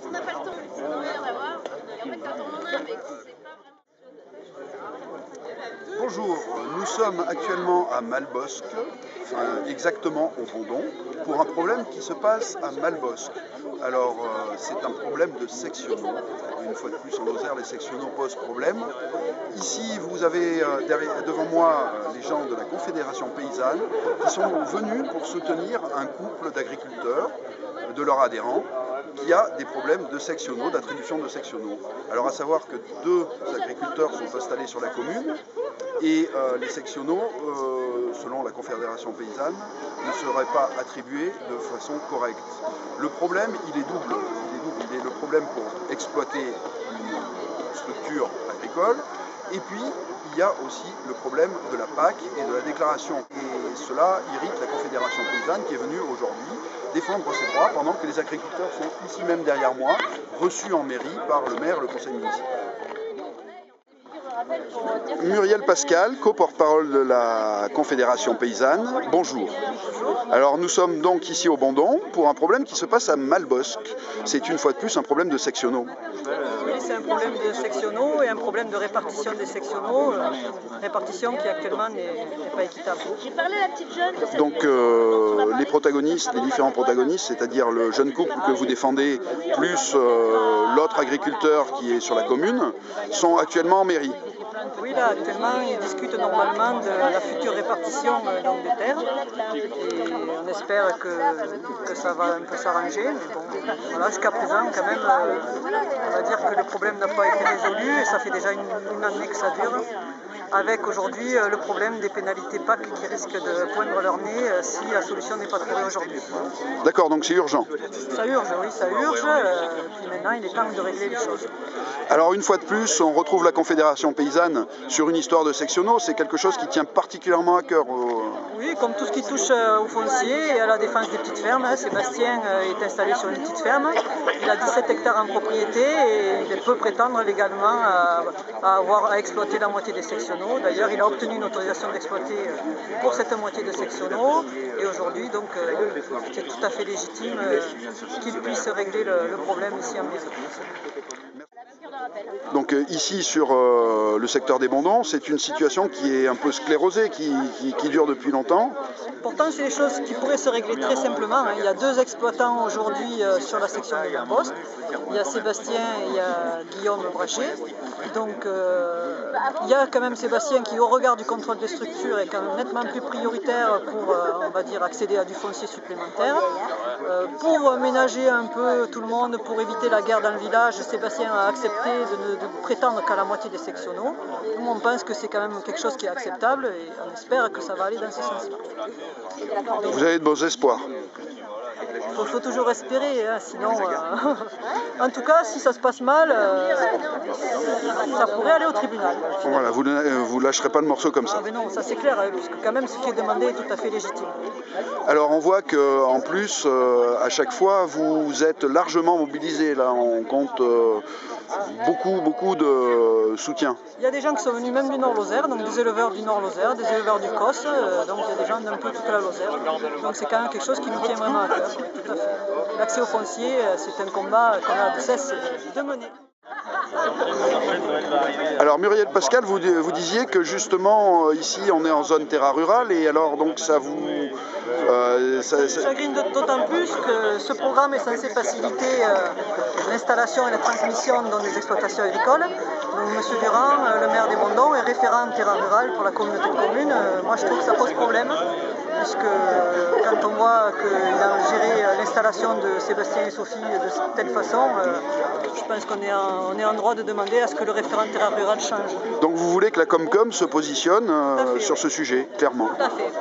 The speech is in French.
on n'a pas le temps, on va voir. En fait, quand on en a, mais c'est pas vraiment... Bonjour, nous sommes actuellement à Malbosc, exactement au Bondon, pour un problème qui se passe à Malbosc. Alors, c'est un problème de sectionaux. Une fois de plus, en Lozère, les sectionaux posent problème. Ici, vous avez devant moi les gens de la Confédération paysanne qui sont venus pour soutenir un couple d'agriculteurs, de leurs adhérents, qui a des problèmes de sectionaux, d'attribution de sectionaux. Alors à savoir que 2 agriculteurs sont installés sur la commune et les sectionaux, selon la Confédération paysanne, ne seraient pas attribués de façon correcte. Le problème, il est double. Il est le problème pour exploiter une structure agricole, et puis il y a aussi le problème de la PAC et de la déclaration. Et cela irrite la Confédération paysanne qui est venue aujourd'hui défendre ses droits pendant que les agriculteurs sont ici même derrière moi, reçus en mairie par le maire et le conseil municipal. Muriel Pascal, co-porte-parole de la Confédération paysanne, bonjour. Alors nous sommes donc ici au Bondon pour un problème qui se passe à Malbosc. C'est une fois de plus un problème de sectionaux. Oui, c'est un problème de sectionaux et un problème de répartition des sectionaux, répartition qui actuellement n'est pas équitable. J'ai parlé à la petite jeune. Donc les protagonistes, les différents protagonistes, c'est-à-dire le jeune couple que vous défendez, plus l'autre agriculteur qui est sur la commune, sont actuellement en mairie. Oui, là, actuellement, ils discutent normalement de la future répartition des terres. Et on espère que ça va un peu s'arranger. Mais bon, voilà, jusqu'à présent, quand même, on va dire que le problème n'a pas été résolu. Et ça fait déjà une année que ça dure. Avec aujourd'hui le problème des pénalités PAC qui risquent de poindre leur nez si la solution n'est pas trouvée aujourd'hui. D'accord, donc c'est urgent. Ça urge, oui, ça urge. Puis maintenant, il est temps de régler les choses. Alors une fois de plus, on retrouve la Confédération paysanne sur une histoire de sectionaux. C'est quelque chose qui tient particulièrement à cœur. Oui, comme tout ce qui touche au foncier et à la défense des petites fermes. Sébastien est installé sur une petite ferme. Il a 17 hectares en propriété et il peut prétendre légalement à exploiter la moitié des sectionaux. D'ailleurs, il a obtenu une autorisation d'exploiter pour cette moitié de sectionaux. Et aujourd'hui, donc, c'est tout à fait légitime qu'il puisse régler le problème ici en mairie. Donc ici sur le secteur des Bondons, c'est une situation qui est un peu sclérosée, qui dure depuis longtemps. Pourtant, c'est des choses qui pourraient se régler très simplement. Il y a 2 exploitants aujourd'hui sur la section de Malbosc. Il y a Sébastien et il y a Guillaume Brachet. Donc il y a quand même Sébastien qui, au regard du contrôle des structures, est quand même nettement plus prioritaire pour, on va dire, accéder à du foncier supplémentaire. Pour ménager un peu tout le monde, pour éviter la guerre dans le village, Sébastien a accepté de prétendre qu'à la moitié des sectionaux. Nous, on pense que c'est quand même quelque chose qui est acceptable et on espère que ça va aller dans ce sens-là. Vous avez de beaux espoirs. Il faut toujours espérer, hein, sinon... En tout cas, si ça se passe mal, ça pourrait aller au tribunal. Voilà, vous ne lâcherez pas le morceau comme ça. Ah, mais non, ça c'est clair, puisque quand même ce qui est demandé est tout à fait légitime. Alors on voit qu'en plus, à chaque fois, vous êtes largement mobilisés. Là, on compte beaucoup de soutien. Il y a des gens qui sont venus même du Nord-Lozère, donc des éleveurs du Nord-Lozère, des éleveurs du Cos, donc il y a des gens d'un peu toute la Lozère. Donc c'est quand même quelque chose qui nous tient vraiment à cœur. Tout à fait. L'accès au foncier, c'est un combat qu'on a de cesse de mener. Alors Muriel Pascal, vous disiez que justement ici on est en zone terra rurale et alors donc ça vous... Ça chagrine d'autant plus que ce programme est censé faciliter l'installation et la transmission dans des exploitations agricoles. Donc M. Durand, le maire des Bondons, est référent terra rurale pour la communauté de communes. Moi je trouve que ça pose problème, puisque quand on voit qu'il a géré l'installation de Sébastien et Sophie de telle façon, je pense qu'on est en droit de demander à ce que le référent terra rurale change. Donc vous voulez que la Comcom se positionne sur ce sujet, clairement. Tout à fait.